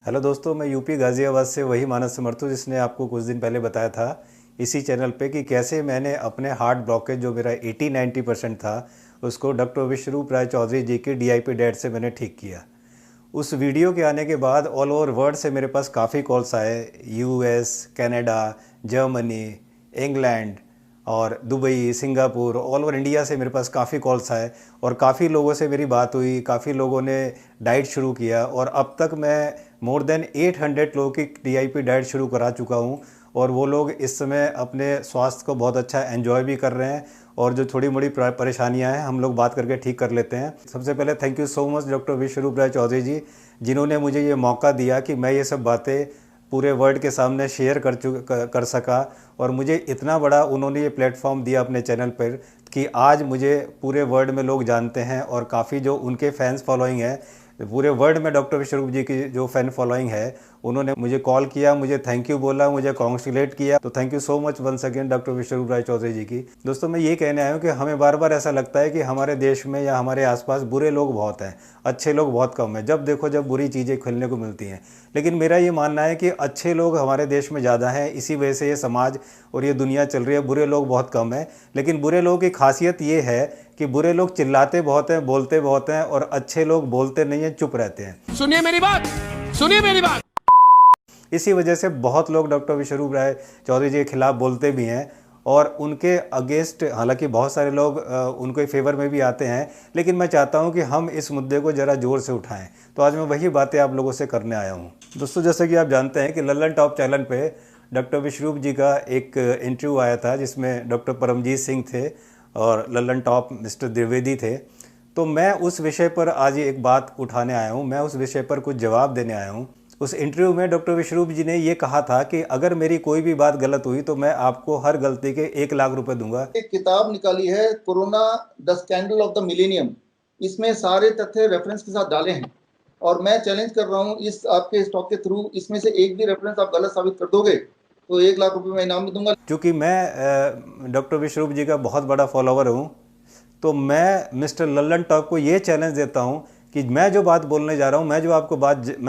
Hello दोस्तों, मैं UP Ghaziabad से वही मानस समर्थू जिसने आपको कुछ दिन पहले बताया था इसी चैनल पे कि कैसे मैंने अपने हार्ट ब्लॉकेज जो मेरा 80-90% था उसको डॉक्टर विश्वरूप राय चौधरी जी के डीआईपी डाइट से मैंने ठीक किया। उस वीडियो के आने के बाद ऑल ओवर वर्ल्ड से मेरे पास काफ़ी कॉल्स आए। यूएस, कनाडा, जर्मनी, इंग्लैंड और Dubai, Singapore, all over India से मेरे पास काफ़ी कॉल्स आए और काफ़ी लोगों से मेरी बात हुई। काफ़ी लोगों ने डाइट शुरू किया और अब तक मैं मोर देन 800 लोगों की डीआईपी डाइट शुरू करा चुका हूँ और वो लोग इस समय अपने स्वास्थ्य को बहुत अच्छा एंजॉय भी कर रहे हैं और जो थोड़ी मोड़ी परेशानियां हैं हम लोग बात करके ठीक कर लेते हैं। सबसे पहले thank you so much doctor Vishwaroop Roy Chowdhury ji, जिन्होंने मुझे ये मौका दिया कि मैं ये सब बातें पूरे वर्ल्ड के सामने शेयर कर सका और मुझे इतना बड़ा उन्होंने ये प्लेटफॉर्म दिया अपने चैनल पर कि आज मुझे पूरे वर्ल्ड में लोग जानते हैं और काफ़ी जो उनके फैंस फॉलोइंग है पूरे वर्ल्ड में डॉक्टर विश्वरूप जी की जो फैन फॉलोइंग है उन्होंने मुझे कॉल किया, मुझे थैंक यू बोला, मुझे कॉन्ग्रेचुलेट किया। तो thank you so much once again doctor Vishwaroop Roy Chowdhury ji की। दोस्तों, मैं ये कहने आया हूँ कि हमें बार बार ऐसा लगता है कि हमारे देश में या हमारे आसपास बुरे लोग बहुत हैं, अच्छे लोग बहुत कम हैं। जब देखो जब बुरी चीज़ें खेलने को मिलती हैं, लेकिन मेरा ये मानना है कि अच्छे लोग हमारे देश में ज़्यादा हैं। इसी वजह से ये समाज और ये दुनिया चल रही है। बुरे लोग बहुत कम हैं, लेकिन बुरे लोगों की खासियत ये है कि बुरे लोग चिल्लाते बहुत हैं, बोलते बहुत हैं और अच्छे लोग बोलते नहीं हैं, चुप रहते हैं। सुनिए मेरी बात, सुनिए मेरी बात। इसी वजह से बहुत लोग डॉक्टर विश्वरूप राय चौधरी जी के खिलाफ बोलते भी हैं और उनके अगेंस्ट, हालांकि बहुत सारे लोग उनके फेवर में भी आते हैं, लेकिन मैं चाहता हूं कि हम इस मुद्दे को ज़रा ज़ोर से उठाएं। तो आज मैं वही बातें आप लोगों से करने आया हूं। दोस्तों, जैसे कि आप जानते हैं कि लल्लन टॉप चैनल पे डॉक्टर विश्वरूप जी का एक इंटरव्यू आया था जिसमें डॉक्टर परमजीत सिंह थे और लल्लन टॉप मिस्टर द्विवेदी थे। तो मैं उस विषय पर आज एक बात उठाने आया हूँ, मैं उस विषय पर कुछ जवाब देने आया हूँ। उस इंटरव्यू में डॉक्टर विश्वरूप जी ने ये कहा था कि अगर मेरी कोई भी बात गलत हुई तो मैं आपको हर गलती के 1 लाख रुपए दूंगा। एक किताब निकाली है corona the scandal of the millennium. इसमें सारे तथ्य रेफरेंस के साथ डाले हैं और मैं चैलेंज कर रहा हूँ इस आपके स्टॉक के थ्रू इसमें से एक भी रेफरेंस आप गलत साबित कर दोगे तो 1 लाख रुपए मैं इनाम भी दूंगा। क्योंकि मैं डॉक्टर विश्वरूप जी का बहुत बड़ा फॉलोवर हूँ, तो मैं मिस्टर लल्लन टॉप को ये चैलेंज देता हूँ कि मैं जो बात बोलने जा रहा हूँ, मैं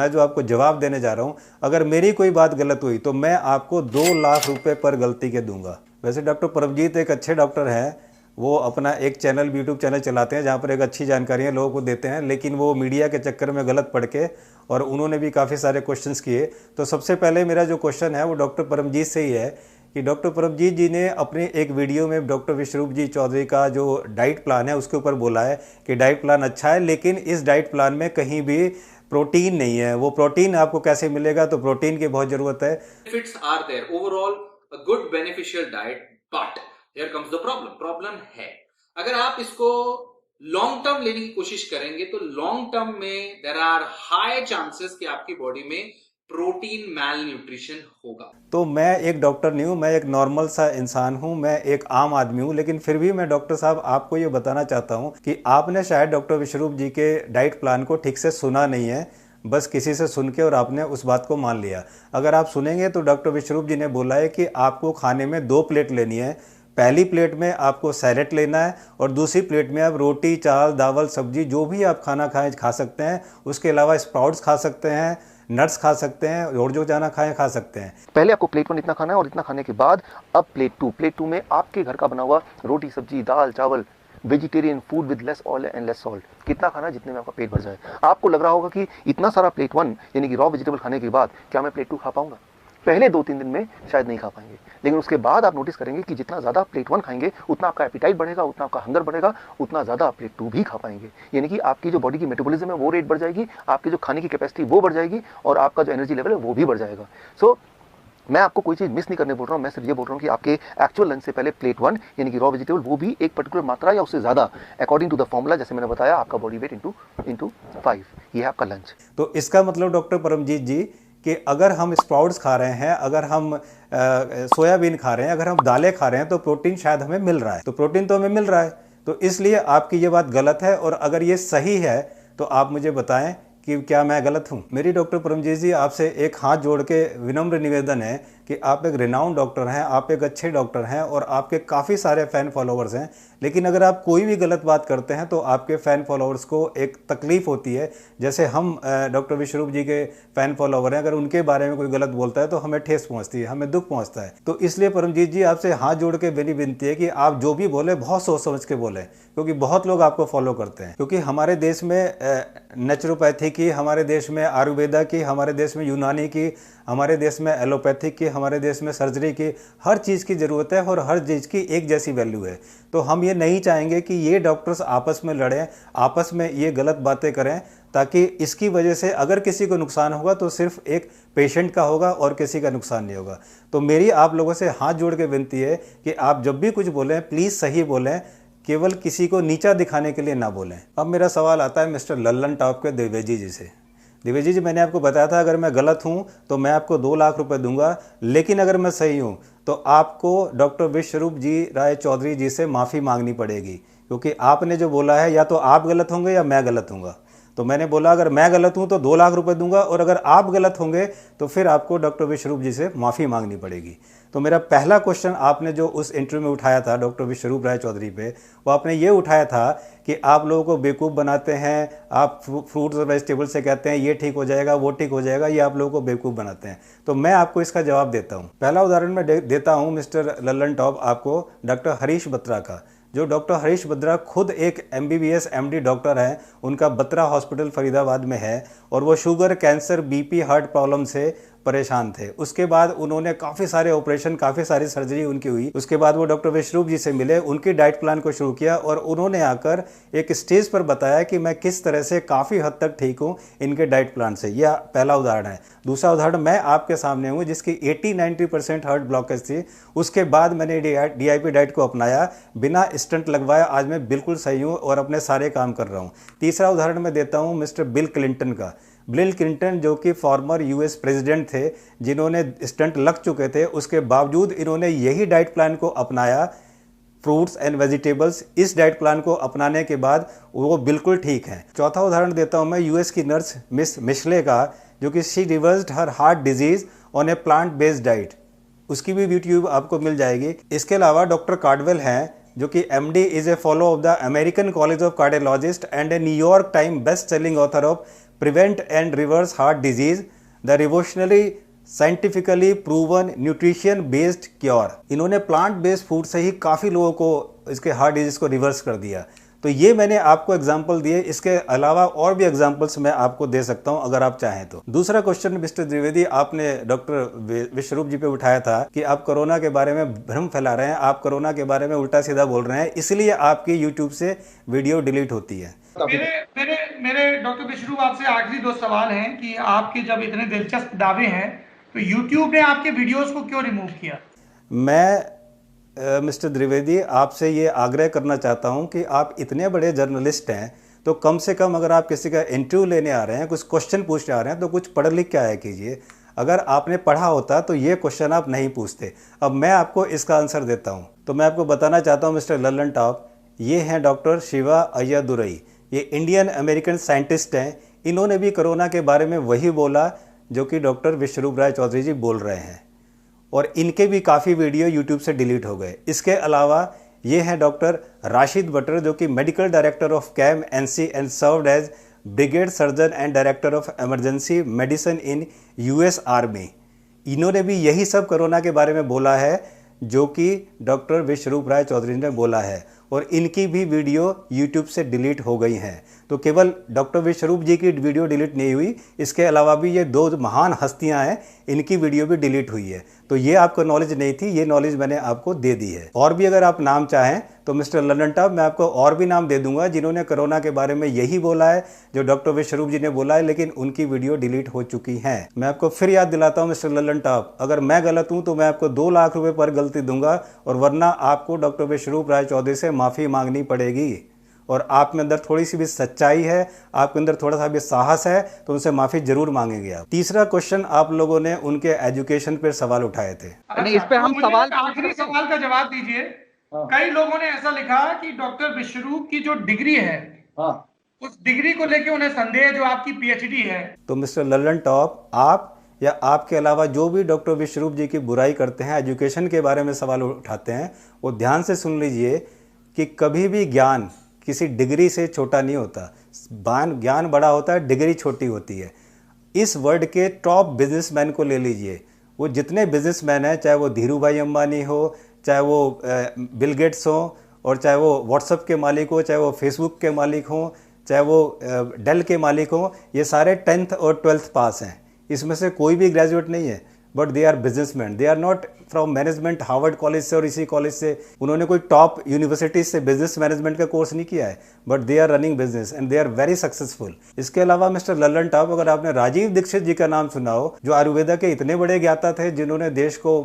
जो आपको जवाब देने जा रहा हूँ, अगर मेरी कोई बात गलत हुई तो मैं आपको 2 लाख रुपए पर गलती के दूंगा। वैसे डॉक्टर परमजीत एक अच्छे डॉक्टर हैं, वो अपना एक चैनल, यूट्यूब चैनल चलाते हैं जहाँ पर एक अच्छी जानकारियाँ लोगों को देते हैं, लेकिन वो मीडिया के चक्कर में गलत पड़ के और उन्होंने भी काफ़ी सारे क्वेश्चंस किए। तो सबसे पहले मेरा जो क्वेश्चन है वो डॉक्टर परमजीत से ही है कि डॉक्टर परमजीत जी ने अपने एक वीडियो में डॉक्टर विश्वरूप जी चौधरी का जो डाइट प्लान है उसके ऊपर बोला है कि डाइट प्लान अच्छा है, लेकिन इस डाइट प्लान में कहीं भी प्रोटीन नहीं है। वो प्रोटीन आपको कैसे मिलेगा, तो प्रोटीन की बहुत ज़रूरत है। Benefits are there overall, a good beneficial diet, but here comes the problem है अगर आप इसको लॉन्ग टर्म लेने की कोशिश करेंगे तो लॉन्ग टर्म में देयर आर हाई चांसेस कि आपकी बॉडी में प्रोटीन मैल न्यूट्रिशन होगा। तो मैं एक डॉक्टर नहीं हूँ, मैं एक नॉर्मल सा इंसान हूँ, मैं एक आम आदमी हूँ, लेकिन फिर भी मैं डॉक्टर साहब आपको ये बताना चाहता हूँ कि आपने शायद डॉक्टर विश्वरूप जी के डाइट प्लान को ठीक से सुना नहीं है, बस किसी से सुन के और आपने उस बात को मान लिया। अगर आप सुनेंगे तो डॉक्टर विश्वरूप जी ने बोला है कि आपको खाने में 2 प्लेट लेनी है। पहली प्लेट में आपको सैलेड लेना है और दूसरी प्लेट में आप रोटी, चावल, दावल, सब्जी जो भी आप खाना खाएं खा सकते हैं। उसके अलावा स्प्राउट्स खा सकते हैं, नट्स खा सकते हैं और जो जाना खाएं खा सकते हैं। पहले आपको प्लेट 1 इतना खाना है और इतना खाने के बाद अब प्लेट 2 में आपके घर का बना हुआ रोटी, सब्जी, दाल, चावल, vegetarian food with less oil and less salt. कितना खाना है जितने में आपका पेट भर जाए। आपको लग रहा होगा कि इतना सारा प्लेट 1 यानी कि रॉ वेजिटेबल खाने के बाद क्या मैं प्लेट 2 खा पाऊंगा। पहले 2-3 दिन में शायद नहीं खा पाएंगे, लेकिन उसके बाद आप नोटिस करेंगे कि जितना ज़्यादा प्लेट 1 खाएंगे उतना आपका एपिटाइट बढ़ेगा, उतना आपका हंगर बढ़ेगा, उतना ज़्यादा आप प्लेट 2 भी खा पाएंगे। यानी कि आपकी जो बॉडी की मेटाबॉलिज्म है वो रेट बढ़ जाएगी, आपकी जो खाने की कैपेसिटी वो बढ़ जाएगी और आपका जो एनर्जी लेवल है वो भी बढ़ जाएगा। सो मैं आपको कोई चीज़ मिस नहीं करने बोल रहा हूँ, मैं सिर्फ ये बोल रहा हूँ कि आपके एक्चुअल लंच से पहले प्लेट 1 यानी कि रॉ वेजिटेबल वो भी एक पर्टिकुलर मात्रा या उससे ज़्यादा अकॉर्डिंग टू द फॉर्मूला, जैसे मैंने बताया आपका बॉडी वेट इंटू 5, ये है आपका लंच। तो इसका मतलब डॉक्टर परमजीत जी कि अगर हम स्प्राउट्स खा रहे हैं, अगर हम सोयाबीन खा रहे हैं, अगर हम दालें खा रहे हैं तो प्रोटीन शायद हमें मिल रहा है। तो प्रोटीन तो हमें मिल रहा है, तो इसलिए आपकी ये बात गलत है। और अगर ये सही है तो आप मुझे बताएं कि क्या मैं गलत हूं। मेरी डॉक्टर परमजीत जी आपसे एक हाथ जोड़ के विनम्र निवेदन है कि आप एक रिनाउंड डॉक्टर हैं, आप एक अच्छे डॉक्टर हैं और आपके काफ़ी सारे फ़ैन फॉलोअर्स हैं, लेकिन अगर आप कोई भी गलत बात करते हैं तो आपके फ़ैन फॉलोअर्स को एक तकलीफ़ होती है। जैसे हम डॉक्टर विश्वरूप जी के फ़ैन फॉलोअर हैं, अगर उनके बारे में कोई गलत बोलता है तो हमें ठेस पहुंचती है, हमें दुख पहुंचता है। तो इसलिए परमजीत जी आपसे हाथ जोड़ के मेरी विनती है कि आप जो भी बोले बहुत सोच समझ के बोलें, क्योंकि बहुत लोग आपको फॉलो करते हैं। क्योंकि हमारे देश में नेचुरोपैथी की, हमारे देश में आयुर्वेदा की, हमारे देश में यूनानी की, हमारे देश में एलोपैथिक की, हमारे देश में सर्जरी की, हर चीज़ की ज़रूरत है और हर चीज़ की एक जैसी वैल्यू है। तो हम ये नहीं चाहेंगे कि ये डॉक्टर्स आपस में लड़ें, आपस में ये गलत बातें करें, ताकि इसकी वजह से अगर किसी को नुकसान होगा तो सिर्फ एक पेशेंट का होगा और किसी का नुकसान नहीं होगा। तो मेरी आप लोगों से हाथ जोड़ के विनती है कि आप जब भी कुछ बोलें प्लीज़ सही बोलें, केवल किसी को नीचा दिखाने के लिए ना बोलें। अब मेरा सवाल आता है मिस्टर लल्लन टॉप के द्विवेदी जी से। द्विवेदी जी, मैंने आपको बताया था अगर मैं गलत हूं तो मैं आपको 2 लाख रुपए दूंगा, लेकिन अगर मैं सही हूं तो आपको डॉक्टर विश्वरूप जी राय चौधरी जी से माफ़ी मांगनी पड़ेगी, क्योंकि आपने जो बोला है या तो आप गलत होंगे या मैं गलत हूँगा। तो मैंने बोला अगर मैं गलत हूं तो 2 लाख रुपए दूंगा और अगर आप गलत होंगे तो फिर आपको डॉक्टर विश्वरूप जी से माफ़ी मांगनी पड़ेगी। तो मेरा पहला क्वेश्चन आपने जो उस इंटरव्यू में उठाया था डॉक्टर विश्वरूप राय चौधरी पे, वो आपने ये उठाया था कि आप लोगों को बेवकूफ़ बनाते हैं, आप फ्रूट्स और वेजिटेबल से कहते हैं ये ठीक हो जाएगा, वो ठीक हो जाएगा, ये आप लोगों को बेवकूफ़ बनाते हैं। तो मैं आपको इसका जवाब देता हूँ। पहला उदाहरण मैं देता हूँ मिस्टर लल्लन टॉप आपको डॉक्टर हरीश बत्रा का। जो डॉक्टर हरीश बत्रा खुद एक MBBS MD डॉक्टर हैं, उनका बत्रा हॉस्पिटल फरीदाबाद में है और वो sugar, cancer, BP, heart problem से परेशान थे। उसके बाद उन्होंने काफ़ी सारे ऑपरेशन, काफ़ी सारी सर्जरी उनकी हुई। उसके बाद वो डॉक्टर विश्वरूप जी से मिले, उनकी डाइट प्लान को शुरू किया और उन्होंने आकर एक स्टेज पर बताया कि मैं किस तरह से काफ़ी हद तक ठीक हूँ इनके डाइट प्लान से। यह पहला उदाहरण है। दूसरा उदाहरण मैं आपके सामने हूँ जिसकी 80-90% हार्ट ब्लॉकेज थी। उसके बाद मैंने DIP डाइट को अपनाया, बिना स्टंट लगवाया आज मैं बिल्कुल सही हूँ और अपने सारे काम कर रहा हूँ। तीसरा उदाहरण मैं देता हूँ मिस्टर बिल क्लिंटन का। बिल क्लिंटन जो कि फॉर्मर US प्रेसिडेंट थे, जिन्होंने स्टंट लग चुके थे, उसके बावजूद इन्होंने यही डाइट प्लान को अपनाया, फ्रूट्स एंड वेजिटेबल्स। इस डाइट प्लान को अपनाने के बाद वो बिल्कुल ठीक हैं। चौथा उदाहरण देता हूँ मैं US की नर्स मिस मिशले का, जो कि she reversed her heart disease on A plant based diet. उसकी भी यूट्यूब आपको मिल जाएगी। इसके अलावा डॉक्टर कार्डवेल हैं जो कि MD is a follow of the American college of cardiologist and A New York time best selling author of prevent and reverse heart disease, the revolutionary scientifically proven nutrition based cure. इन्होंने plant based food से ही काफ़ी लोगों को इसके heart disease को reverse कर दिया। तो ये मैंने आपको एग्जाम्पल दिए, इसके अलावा और भी एग्जाम्पल्स मैं आपको दे सकता हूं अगर आप चाहें तो। दूसरा क्वेश्चन मिस्टर द्विवेदी, आपने डॉक्टर विश्वरूप जी पे उठाया था कि आप कोरोना के बारे में भ्रम फैला रहे हैं, आप कोरोना के बारे में उल्टा सीधा बोल रहे हैं, इसलिए आपकी यूट्यूब से वीडियो डिलीट होती है। मेरे मेरे मेरे डॉक्टर विश्वरूप आपसे आखिरी 2 सवाल हैं कि आपके जब इतने दिलचस्प दावे हैं तो यूट्यूब ने आपके वीडियोस को क्यों रिमूव किया? मैं मिस्टर द्विवेदी आपसे ये आग्रह करना चाहता हूं कि आप इतने बड़े जर्नलिस्ट हैं तो कम से कम अगर आप किसी का इंटरव्यू लेने आ रहे हैं, कुछ क्वेश्चन पूछने आ रहे हैं, तो कुछ पढ़ लिख के आया कीजिए। अगर आपने पढ़ा होता तो ये क्वेश्चन आप नहीं पूछते। अब मैं आपको इसका आंसर देता हूँ। तो मैं आपको बताना चाहता हूँ मिस्टर लल्लन टॉप, ये हैं डॉक्टर शिवा अय्यादुरई। ये इंडियन अमेरिकन साइंटिस्ट हैं। इन्होंने भी कोरोना के बारे में वही बोला जो कि डॉक्टर विश्वरूप राय चौधरी जी बोल रहे हैं और इनके भी काफ़ी वीडियो यूट्यूब से डिलीट हो गए। इसके अलावा ये हैं डॉक्टर राशिद बटर जो कि medical director of CAM NC and served as brigade surgeon and director of emergency medicine in US army. इन्होंने भी यही सब कोरोना के बारे में बोला है जो कि डॉक्टर विश्वरूप राय चौधरी ने बोला है और इनकी भी वीडियो यूट्यूब से डिलीट हो गई हैं। तो केवल डॉक्टर विश्वरूप जी की वीडियो डिलीट नहीं हुई, इसके अलावा भी ये 2 महान हस्तियां हैं, इनकी वीडियो भी डिलीट हुई है। तो ये आपको नॉलेज नहीं थी, ये नॉलेज मैंने आपको दे दी है। और भी अगर आप नाम चाहें तो मिस्टर लल्लन टॉप मैं आपको और भी नाम दे दूंगा जिन्होंने कोरोना के बारे में यही बोला है जो डॉक्टर विश्वरूप जी ने बोला है, लेकिन उनकी वीडियो डिलीट हो चुकी हैं। मैं आपको फिर याद दिलाता हूँ मिस्टर लल्लन टॉप, अगर मैं गलत हूँ तो मैं आपको 2 लाख रुपए पर गलती दूंगा और वरना आपको डॉक्टर विश्वरूप राय चौधरी से माफ़ी मांगनी पड़ेगी। और आप में अंदर थोड़ी सी भी सच्चाई है, आपके अंदर थोड़ा सा भी साहस है तो उनसे माफ़ी जरूर मांगेंगे आप। तीसरा क्वेश्चन आप लोगों ने उनके एजुकेशन पर सवाल उठाए थे। इस पे हम सवाल आखिरी सवाल का जवाब दीजिए। कई लोगों ने ऐसा लिखा कि डॉक्टर विश्वरूप की जो डिग्री है उस डिग्री को लेकर उन्हें संदेह है जो आपकी PhD है। तो मिस्टर लल्लन टॉप, आप या आपके अलावा जो भी डॉक्टर विश्वरूप जी की बुराई करते हैं, एजुकेशन के बारे में सवाल उठाते हैं, वो ध्यान से सुन लीजिए कि कभी भी ज्ञान किसी डिग्री से छोटा नहीं होता। ज्ञान बड़ा होता है, डिग्री छोटी होती है। इस वर्ल्ड के टॉप बिजनेसमैन को ले लीजिए, वो जितने बिजनेसमैन हैं, चाहे वो धीरू भाई अंबानी हो, चाहे वो बिल गेट्स हो, और चाहे वो व्हाट्सएप के मालिक हो, चाहे वो फेसबुक के मालिक हों, चाहे वो डेल के मालिक हों, ये सारे 10th और 12th पास हैं। इसमें से कोई भी ग्रेजुएट नहीं है, but they are businessman. They are not from management Harvard college से और इसी कॉलेज से, उन्होंने कोई टॉप यूनिवर्सिटी से बिजनेस मैनेजमेंट का कोर्स नहीं किया है, but they are running business and they are very successful. इसके अलावा मिस्टर लल्लन टॉप, अगर आपने राजीव दीक्षित जी का नाम सुना हो, जो आयुर्वेदा के इतने बड़े ज्ञाता थे, जिन्होंने देश को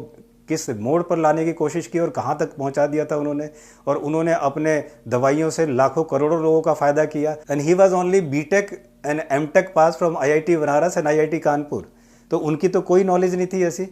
किस मोड़ पर लाने की कोशिश की और कहाँ तक पहुँचा दिया था उन्होंने, और उन्होंने अपने दवाइयों से लाखों करोड़ों लोगों का फ़ायदा किया। And he was only BTech and MTech pass from IIT Banaras and IIT Kanpur. तो उनकी तो कोई नॉलेज नहीं थी ऐसी,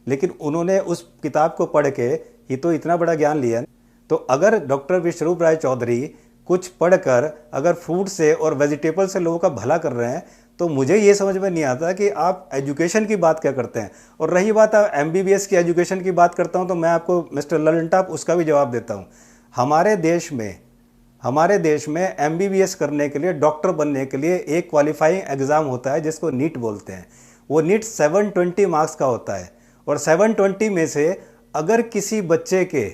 लेकिन उन्होंने उस किताब को पढ़ के ही तो इतना बड़ा ज्ञान लिया। तो अगर डॉक्टर विश्वरूप राय चौधरी कुछ पढ़कर अगर फ्रूट से और वेजिटेबल से लोगों का भला कर रहे हैं, तो मुझे ये समझ में नहीं आता कि आप एजुकेशन की बात क्या करते हैं। और रही बात आप MBBS की एजुकेशन की बात करता हूँ, तो मैं आपको मिस्टर लल्लन टॉप उसका भी जवाब देता हूँ। हमारे देश में MBBS करने के लिए, डॉक्टर बनने के लिए एक क्वालिफाइंग एग्ज़ाम होता है जिसको नीट बोलते हैं। वो नीट 720 मार्क्स का होता है, और 720 में से अगर किसी बच्चे के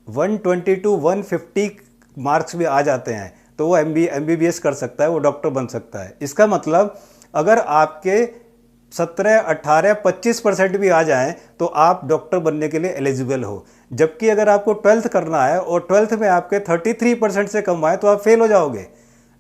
120 to 150 मार्क्स भी आ जाते हैं, तो वो MBBS कर सकता है, वो डॉक्टर बन सकता है। इसका मतलब अगर आपके 17, 18, 25% भी आ जाएं, तो आप डॉक्टर बनने के लिए एलिजिबल हो। जबकि अगर आपको 12th करना है और 12th में आपके 33% से कम आए, तो आप फेल हो जाओगे।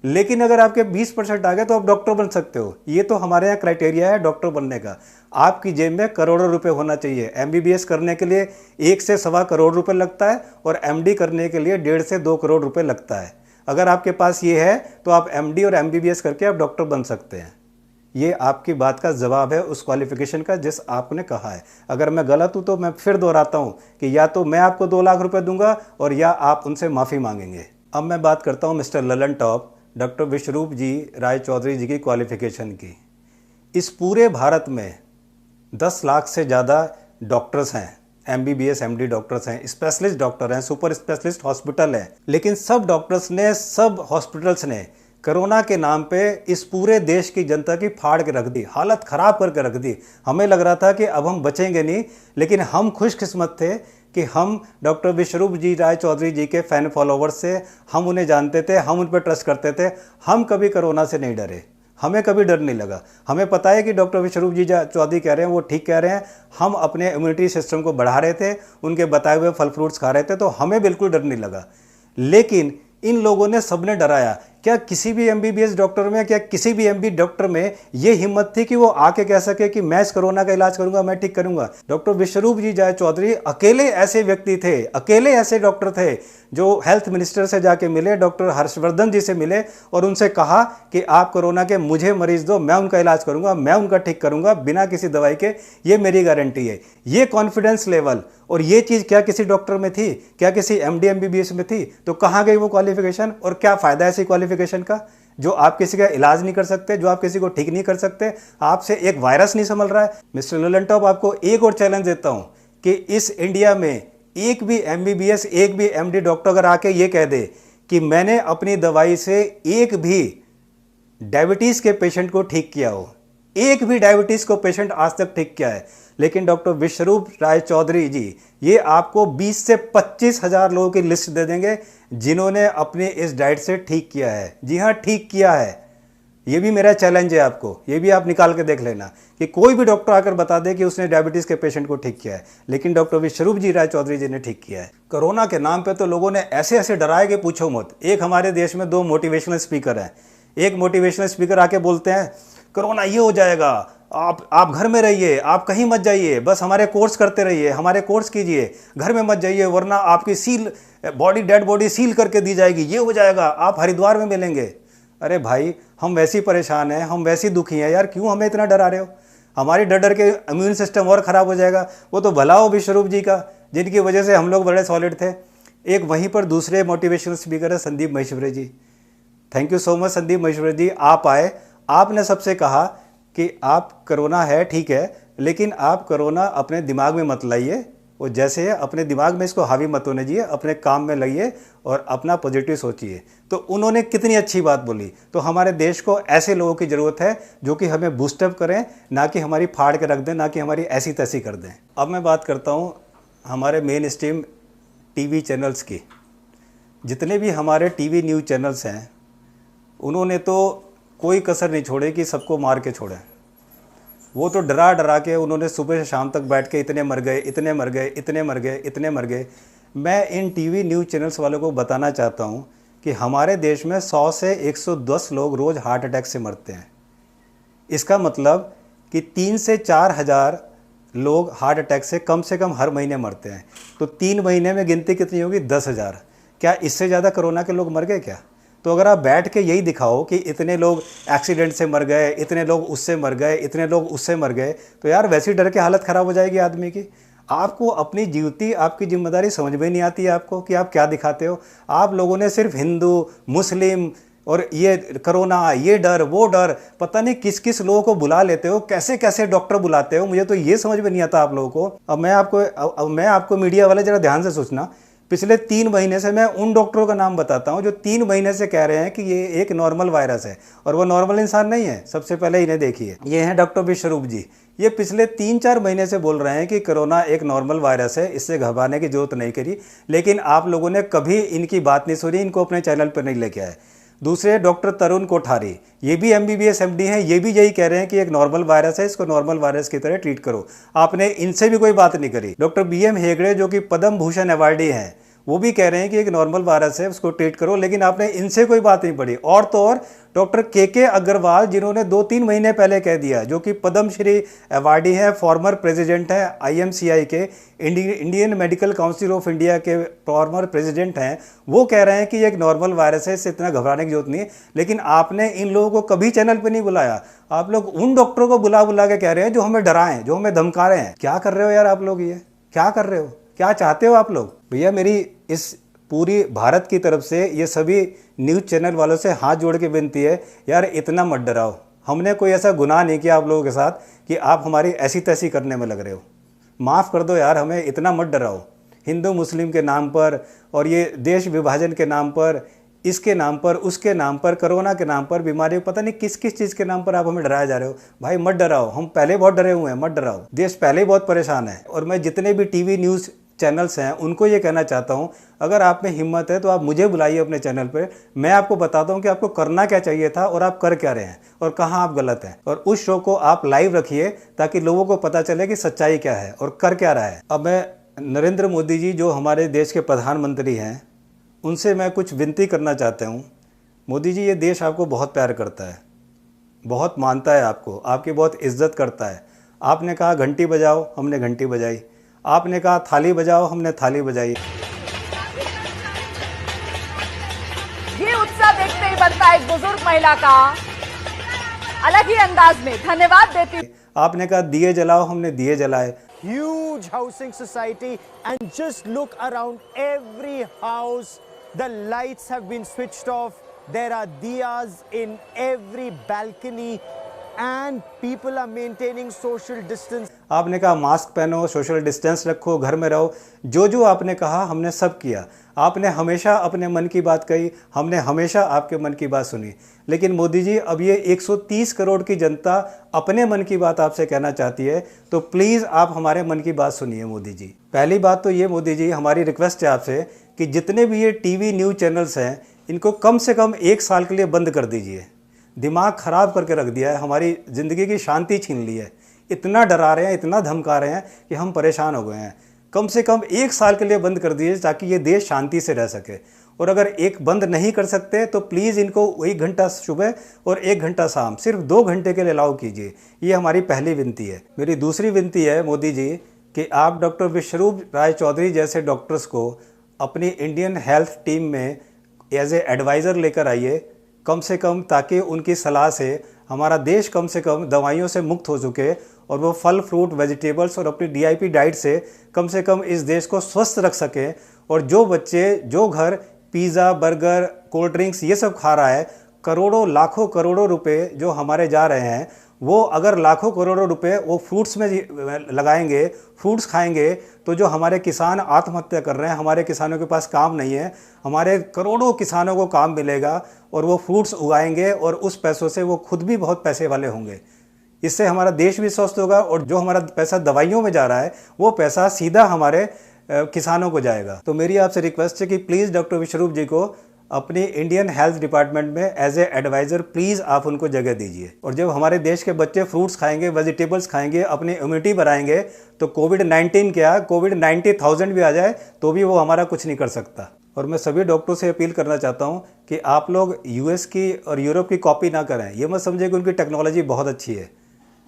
लेकिन अगर आपके 20% आ गए, तो आप डॉक्टर बन सकते हो। ये तो हमारे यहाँ क्राइटेरिया है डॉक्टर बनने का। आपकी जेब में करोड़ों रुपए होना चाहिए। MBBS करने के लिए 1 से सवा करोड़ रुपए लगता है, और MD करने के लिए 1.5 से 2 करोड़ रुपए लगता है। अगर आपके पास ये है, तो आप MD और MBBS करके आप डॉक्टर बन सकते हैं। ये आपकी बात का जवाब है उस क्वालिफिकेशन का जिस आपने कहा है। अगर मैं गलत हूँ तो मैं फिर दोहराता हूँ कि या तो मैं आपको 2 लाख रुपए दूंगा, और या आप उनसे माफ़ी मांगेंगे। अब मैं बात करता हूँ मिस्टर लल्लन टॉप, डॉक्टर विश्वरूप जी राय चौधरी जी की क्वालिफिकेशन की। इस पूरे भारत में 10 लाख से ज़्यादा डॉक्टर्स हैं, MBBS MD डॉक्टर्स हैं, स्पेशलिस्ट डॉक्टर हैं, सुपर स्पेशलिस्ट हॉस्पिटल हैं। लेकिन सब डॉक्टर्स ने, सब हॉस्पिटल्स ने कोरोना के नाम पे इस पूरे देश की जनता की फाड़ के रख दी, हालत ख़राब करके रख दी। हमें लग रहा था कि अब हम बचेंगे नहीं, लेकिन हम खुशकिस्मत थे कि हम डॉक्टर विश्वरूप जी राय चौधरी जी के फ़ैन फॉलोवर्स से, हम उन्हें जानते थे, हम उन पर ट्रस्ट करते थे। हम कभी कोरोना से नहीं डरे, हमें कभी डर नहीं लगा। हमें पता है कि डॉक्टर विश्वरूप जी चौधरी कह रहे हैं वो ठीक कह रहे हैं। हम अपने इम्यूनिटी सिस्टम को बढ़ा रहे थे, उनके बताए हुए फल फ्रूट्स खा रहे थे, तो हमें बिल्कुल डर नहीं लगा। लेकिन इन लोगों ने, सबने डराया। क्या किसी भी MBBS डॉक्टर में, क्या किसी भी MD डॉक्टर में ये हिम्मत थी कि वो आके कह सके कि मैं इस कोरोना का इलाज करूंगा, मैं ठीक करूंगा? डॉक्टर विश्वरूप जी राय चौधरी अकेले ऐसे व्यक्ति थे, अकेले ऐसे डॉक्टर थे जो हेल्थ मिनिस्टर से जाके मिले, डॉक्टर हर्षवर्धन जी से मिले, और उनसे कहा कि आप कोरोना के मुझे मरीज दो, मैं उनका इलाज करूंगा, मैं उनका ठीक करूंगा बिना किसी दवाई के, ये मेरी गारंटी है। ये कॉन्फिडेंस लेवल और ये चीज़ क्या किसी डॉक्टर में थी? क्या किसी MD MBBS में थी? तो कहाँ गई वो क्वालिफिकेशन? और क्या फ़ायदा है ऐसी क्वालिफिकेशन का, जो आप किसी का इलाज नहीं कर सकते, जो आप किसी को ठीक नहीं कर सकते, आपसे एक वायरस नहीं संभल रहा है। मिस्टर लल्लन टॉप, आपको एक और चैलेंज देता हूं कि इस इंडिया में एक भी MBBS, एक भी MD डॉक्टर अगर आके ये कह दे कि मैंने अपनी दवाई से एक भी डायबिटीज़ के पेशेंट को ठीक किया हो, एक भी डायबिटीज़ को पेशेंट आज तक ठीक किया है, लेकिन डॉक्टर विश्वरूप राय चौधरी जी ये आपको 20 से 25 हज़ार लोगों की लिस्ट दे देंगे जिन्होंने अपने इस डाइट से ठीक किया है। जी हाँ, ठीक किया है। ये भी मेरा चैलेंज है आपको, ये भी आप निकाल के देख लेना कि कोई भी डॉक्टर आकर बता दे कि उसने डायबिटीज़ के पेशेंट को ठीक किया है, लेकिन डॉक्टर विश्वरूप जी राय चौधरी जी ने ठीक किया है। कोरोना के नाम पे तो लोगों ने ऐसे ऐसे डराए कि पूछो मत। एक हमारे देश में 2 मोटिवेशनल स्पीकर हैं। एक मोटिवेशनल स्पीकर आके बोलते हैं कोरोना ये हो जाएगा, आप घर में रहिए, आप कहीं मत जाइए, बस हमारे कोर्स करते रहिए, हमारे कोर्स कीजिए, घर में मत जाइए वरना आपकी seal body, dead body seal करके दी जाएगी, ये हो जाएगा, आप हरिद्वार में मिलेंगे। अरे भाई, हम वैसे ही परेशान हैं, हम वैसे ही दुखी हैं यार, क्यों हमें इतना डरा रहे हो? हमारी डर के इम्यून सिस्टम और ख़राब हो जाएगा। वो तो भला हो विश्वरूप जी का, जिनकी वजह से हम लोग बड़े सॉलिड थे। एक वहीं पर दूसरे मोटिवेशनल स्पीकर है Sandeep Maheshwari ji. Thank you so much Sandeep Maheshwari ji, आप आए, आपने सबसे कहा कि आप कोरोना है ठीक है, लेकिन आप कोरोना अपने दिमाग में मत लाइए, वो जैसे है अपने दिमाग में इसको हावी मत होने दीजिए, अपने काम में लगिए और अपना पॉजिटिव सोचिए। तो उन्होंने कितनी अच्छी बात बोली। तो हमारे देश को ऐसे लोगों की ज़रूरत है जो कि हमें बूस्टअप करें, ना कि हमारी फाड़ के रख दें, ना कि हमारी ऐसी तैसी कर दें। अब मैं बात करता हूँ हमारे मेन स्ट्रीम टीवी चैनल्स की। जितने भी हमारे टीवी न्यूज़ चैनल्स हैं उन्होंने तो कोई कसर नहीं छोड़े कि सबको मार के छोड़ें। वो तो डरा डरा के उन्होंने सुबह से शाम तक बैठ के इतने मर गए, इतने मर गए, इतने मर गए, इतने मर गए। मैं इन टीवी न्यूज़ चैनल्स वालों को बताना चाहता हूँ कि हमारे देश में 100 से 110 लोग रोज़ हार्ट अटैक से मरते हैं। इसका मतलब कि 3 से 4 हज़ार लोग हार्ट अटैक से कम हर महीने मरते हैं। तो 3 महीने में गिनती कितनी होगी? 10,000। क्या इससे ज़्यादा कोरोना के लोग मर गए क्या? तो अगर आप बैठ के यही दिखाओ कि इतने लोग एक्सीडेंट से मर गए, इतने लोग उससे मर गए, इतने लोग उससे मर गए, तो यार वैसी डर के हालत ख़राब हो जाएगी आदमी की। आपको अपनी जीवती, आपकी जिम्मेदारी समझ में नहीं आती है आपको कि आप क्या दिखाते हो। आप लोगों ने सिर्फ हिंदू, मुस्लिम और ये कोरोना, ये डर, वो डर, पता नहीं किस किस लोगों को बुला लेते हो, कैसे कैसे डॉक्टर बुलाते हो, मुझे तो ये समझ में नहीं आता आप लोगों को। अब मैं आपको मीडिया वाले ज़रा ध्यान से सोचना, पिछले 3 महीने से मैं उन डॉक्टरों का नाम बताता हूं जो 3 महीने से कह रहे हैं कि ये एक नॉर्मल वायरस है, और वो नॉर्मल इंसान नहीं है। सबसे पहले इन्हें देखिए, ये हैं डॉक्टर विश्वरूप जी। ये पिछले 3-4 महीने से बोल रहे हैं कि कोरोना एक नॉर्मल वायरस है, इससे घबराने की जरूरत नहीं करी, लेकिन आप लोगों ने कभी इनकी बात नहीं सुनी, इनको अपने चैनल पर नहीं लेके आए। दूसरे डॉक्टर तरुण कोठारी, ये भी MBBS MD हैं, ये भी यही कह रहे हैं कि एक नॉर्मल वायरस है, इसको नॉर्मल वायरस की तरह ट्रीट करो। आपने इनसे भी कोई बात नहीं करी। डॉक्टर BM हेगड़े जो कि पद्म भूषण अवार्डी हैं, वो भी कह रहे हैं कि एक नॉर्मल वायरस है, उसको ट्रीट करो, लेकिन आपने इनसे कोई बात नहीं पड़ी। और तो और डॉक्टर KK अग्रवाल, जिन्होंने 2-3 महीने पहले कह दिया, जो कि पद्मश्री अवार्डी हैं, फॉर्मर प्रेसिडेंट हैं IMCI के, Indian medical council of India के फॉर्मर प्रेसिडेंट हैं, वो कह रहे हैं कि एक नॉर्मल वायरस है, इससे इतना घबराने की जरूरत नहीं है। लेकिन आपने इन लोगों को कभी चैनल पर नहीं बुलाया। आप लोग उन डॉक्टरों को बुला बुला के कह रहे हैं जो हमें डराएं, जो हमें धमका रहे हैं। क्या कर रहे हो यार आप लोग? ये क्या कर रहे हो? क्या चाहते हो आप लोग? भैया मेरी इस पूरी भारत की तरफ से ये सभी न्यूज़ चैनल वालों से हाथ जोड़ के विनती है, यार इतना मत डराओ। हमने कोई ऐसा गुनाह नहीं किया आप लोगों के साथ कि आप हमारी ऐसी तैसी करने में लग रहे हो। माफ़ कर दो यार, हमें इतना मत डराओ। हिंदू मुस्लिम के नाम पर और ये देश विभाजन के नाम पर, इसके नाम पर, उसके नाम पर, कोरोना के नाम पर, बीमारी, पता नहीं किस किस चीज़ के नाम पर आप हमें डराया जा रहे हो। भाई मत डराओ, हम पहले बहुत डरे हुए हैं, मत डराओ। देश पहले ही बहुत परेशान है। और मैं जितने भी टीवी न्यूज़ चैनल्स हैं उनको ये कहना चाहता हूँ, अगर आप में हिम्मत है तो आप मुझे बुलाइए अपने चैनल पे। मैं आपको बताता हूँ कि आपको करना क्या चाहिए था और आप कर क्या रहे हैं और कहाँ आप गलत हैं। और उस शो को आप लाइव रखिए ताकि लोगों को पता चले कि सच्चाई क्या है और कर क्या रहा है। अब मैं नरेंद्र मोदी जी जो हमारे देश के प्रधानमंत्री हैं, उनसे मैं कुछ विनती करना चाहता हूँ। मोदी जी, ये देश आपको बहुत प्यार करता है, बहुत मानता है आपको, आपकी बहुत इज्जत करता है। आपने कहा घंटी बजाओ, हमने घंटी बजाई। आपने कहा थाली बजाओ, हमने थाली बजाई। ये उत्साह देखते ही बनता है एक बुजुर्ग महिला का अलग ही अंदाज में धन्यवाद देती। आपने कहा दिए जलाओ, हमने दिए जलाए। Huge housing society, and just look around every house, the lights have been switched off, there are diyas in every balcony and people are maintaining social distance. आपने कहा मास्क पहनो, सोशल डिस्टेंस रखो, घर में रहो। जो जो आपने कहा हमने सब किया। आपने हमेशा अपने मन की बात कही, हमने हमेशा आपके मन की बात सुनी। लेकिन मोदी जी, अब ये 130 करोड़ की जनता अपने मन की बात आपसे कहना चाहती है, तो प्लीज़ आप हमारे मन की बात सुनिए मोदी जी। पहली बात तो ये मोदी जी, हमारी रिक्वेस्ट है आपसे कि जितने भी ये टीवी न्यूज़ चैनल्स हैं, इनको कम से कम 1 साल के लिए बंद कर दीजिए। दिमाग ख़राब करके रख दिया है, हमारी ज़िंदगी की शांति छीन ली है। इतना डरा रहे हैं, इतना धमका रहे हैं कि हम परेशान हो गए हैं। कम से कम 1 साल के लिए बंद कर दीजिए ताकि ये देश शांति से रह सके। और अगर एक बंद नहीं कर सकते तो प्लीज़ इनको 1 घंटा सुबह और 1 घंटा शाम, सिर्फ 2 घंटे के लिए अलाउ कीजिए। ये हमारी पहली विनती है। मेरी दूसरी विनती है मोदी जी कि आप डॉक्टर विश्वरूप राय चौधरी जैसे डॉक्टर्स को अपनी इंडियन हेल्थ टीम में एज ए एडवाइज़र लेकर आइए, कम से कम, ताकि उनकी सलाह से हमारा देश कम से कम दवाइयों से मुक्त हो चुके और वो फल फ्रूट वेजिटेबल्स और अपनी DIP डाइट से कम इस देश को स्वस्थ रख सकें। और जो बच्चे, जो घर पिज़्ज़ा, बर्गर, कोल्ड ड्रिंक्स ये सब खा रहा है, करोड़ों, लाखों, करोड़ों रुपए जो हमारे जा रहे हैं, वो अगर लाखों करोड़ों रुपए वो फ्रूट्स में लगाएंगे, फ्रूट्स खाएंगे, तो जो हमारे किसान आत्महत्या कर रहे हैं, हमारे किसानों के पास काम नहीं है, हमारे करोड़ों किसानों को काम मिलेगा और वो फ्रूट्स उगाएंगे और उस पैसों से वो खुद भी बहुत पैसे वाले होंगे। इससे हमारा देश भी स्वस्थ होगा और जो हमारा पैसा दवाइयों में जा रहा है वो पैसा सीधा हमारे किसानों को जाएगा। तो मेरी आपसे रिक्वेस्ट है कि प्लीज़ डॉक्टर विश्वरूप जी को अपनी इंडियन हेल्थ डिपार्टमेंट में एज ए एडवाइज़र प्लीज़ आप उनको जगह दीजिए। और जब हमारे देश के बच्चे फ्रूट्स खाएंगे, वेजिटेबल्स खाएंगे, अपनी इम्यूनिटी बढ़ाएंगे, तो कोविड-19 क्या, कोविड-90,000 भी आ जाए तो भी वो हमारा कुछ नहीं कर सकता। और मैं सभी डॉक्टरों से अपील करना चाहता हूँ कि आप लोग यूएस की और यूरोप की कॉपी ना करें। ये मत समझे कि उनकी टेक्नोलॉजी बहुत अच्छी है,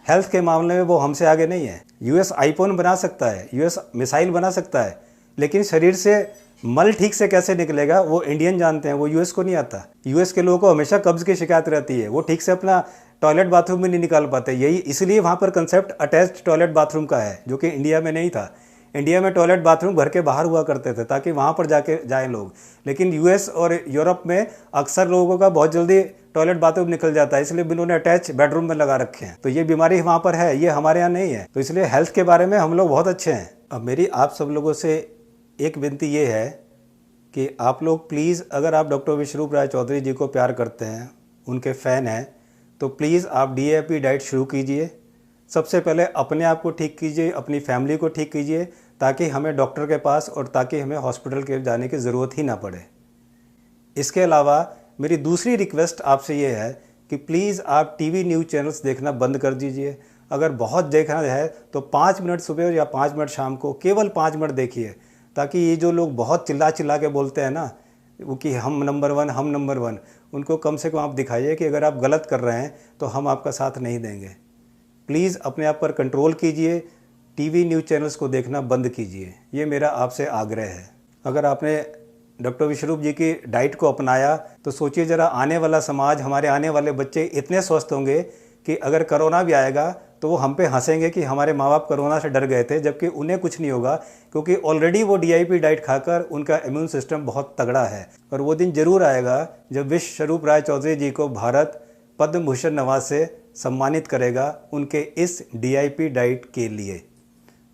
हेल्थ के मामले में वो हमसे आगे नहीं है। यूएस आईफोन बना सकता है, यूएस मिसाइल बना सकता है, लेकिन शरीर से मल ठीक से कैसे निकलेगा वो इंडियन जानते हैं, वो यूएस को नहीं आता। यूएस के लोगों को हमेशा कब्ज की शिकायत रहती है, वो ठीक से अपना टॉयलेट बाथरूम भी नहीं निकाल पाते। यही इसलिए वहाँ पर कंसेप्ट अटैच्ड टॉयलेट बाथरूम का है, जो कि इंडिया में नहीं था। इंडिया में टॉयलेट बाथरूम घर के बाहर हुआ करते थे ताकि वहाँ पर जाके जाएँ लोग, लेकिन यूएस और यूरोप में अक्सर लोगों का बहुत जल्दी टॉयलेट बाथरूम निकल जाता है, इसलिए उन्होंने अटैच बेडरूम में लगा रखे हैं। तो ये बीमारी वहाँ पर है, ये हमारे यहाँ नहीं है। तो इसलिए हेल्थ के बारे में हम लोग बहुत अच्छे हैं। अब मेरी आप सब लोगों से एक विनती ये है कि आप लोग प्लीज़, अगर आप डॉक्टर विश्वरूप राय चौधरी जी को प्यार करते हैं, उनके फ़ैन हैं, तो प्लीज़ आप DAP डाइट शुरू कीजिए। सबसे पहले अपने आप को ठीक कीजिए, अपनी फैमिली को ठीक कीजिए, ताकि हमें डॉक्टर के पास और ताकि हमें हॉस्पिटल के जाने की ज़रूरत ही ना पड़े। इसके अलावा मेरी दूसरी रिक्वेस्ट आपसे ये है कि प्लीज़ आप TV न्यूज़ चैनल्स देखना बंद कर दीजिए। अगर बहुत देखना है तो 5 मिनट सुबह या 5 मिनट शाम को, केवल 5 मिनट देखिए, ताकि ये जो लोग बहुत चिल्ला चिल्ला के बोलते हैं ना वो कि हम नंबर 1, हम नंबर 1, उनको कम से कम आप दिखाइए कि अगर आप गलत कर रहे हैं तो हम आपका साथ नहीं देंगे। प्लीज़ अपने आप पर कंट्रोल कीजिए, TV न्यूज़ चैनल्स को देखना बंद कीजिए, ये मेरा आपसे आग्रह है। अगर आपने डॉक्टर विश्वरूप जी की डाइट को अपनाया तो सोचिए ज़रा, आने वाला समाज, हमारे आने वाले बच्चे इतने स्वस्थ होंगे कि अगर कोरोना भी आएगा तो वो हम पे हंसेंगे कि हमारे माँ बाप कोरोना से डर गए थे, जबकि उन्हें कुछ नहीं होगा, क्योंकि ऑलरेडी वो DIP डाइट खाकर उनका इम्यून सिस्टम बहुत तगड़ा है। और वो दिन ज़रूर आएगा जब विश्वरूप राय चौधरी जी को भारत पद्म भूषण नवाज से सम्मानित करेगा उनके इस DIP डाइट के लिए।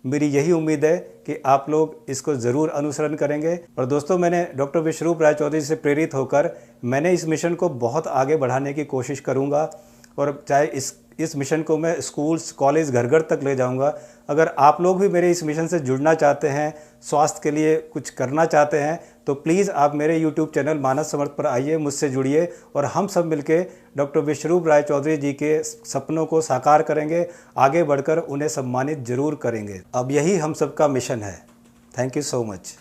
मेरी यही उम्मीद है कि आप लोग इसको ज़रूर अनुसरण करेंगे। और दोस्तों, मैंने डॉक्टर विश्वरूप राय चौधरी से प्रेरित होकर मैंने इस मिशन को बहुत आगे बढ़ाने की कोशिश करूँगा, और चाहे इस मिशन को मैं स्कूल्स, कॉलेज, घर घर तक ले जाऊंगा। अगर आप लोग भी मेरे इस मिशन से जुड़ना चाहते हैं, स्वास्थ्य के लिए कुछ करना चाहते हैं, तो प्लीज़ आप मेरे YouTube चैनल मानस समर्थ पर आइए, मुझसे जुड़िए और हम सब मिलके डॉक्टर विश्वरूप राय चौधरी जी के सपनों को साकार करेंगे, आगे बढ़कर उन्हें सम्मानित जरूर करेंगे। अब यही हम सबका मिशन है। Thank you so much.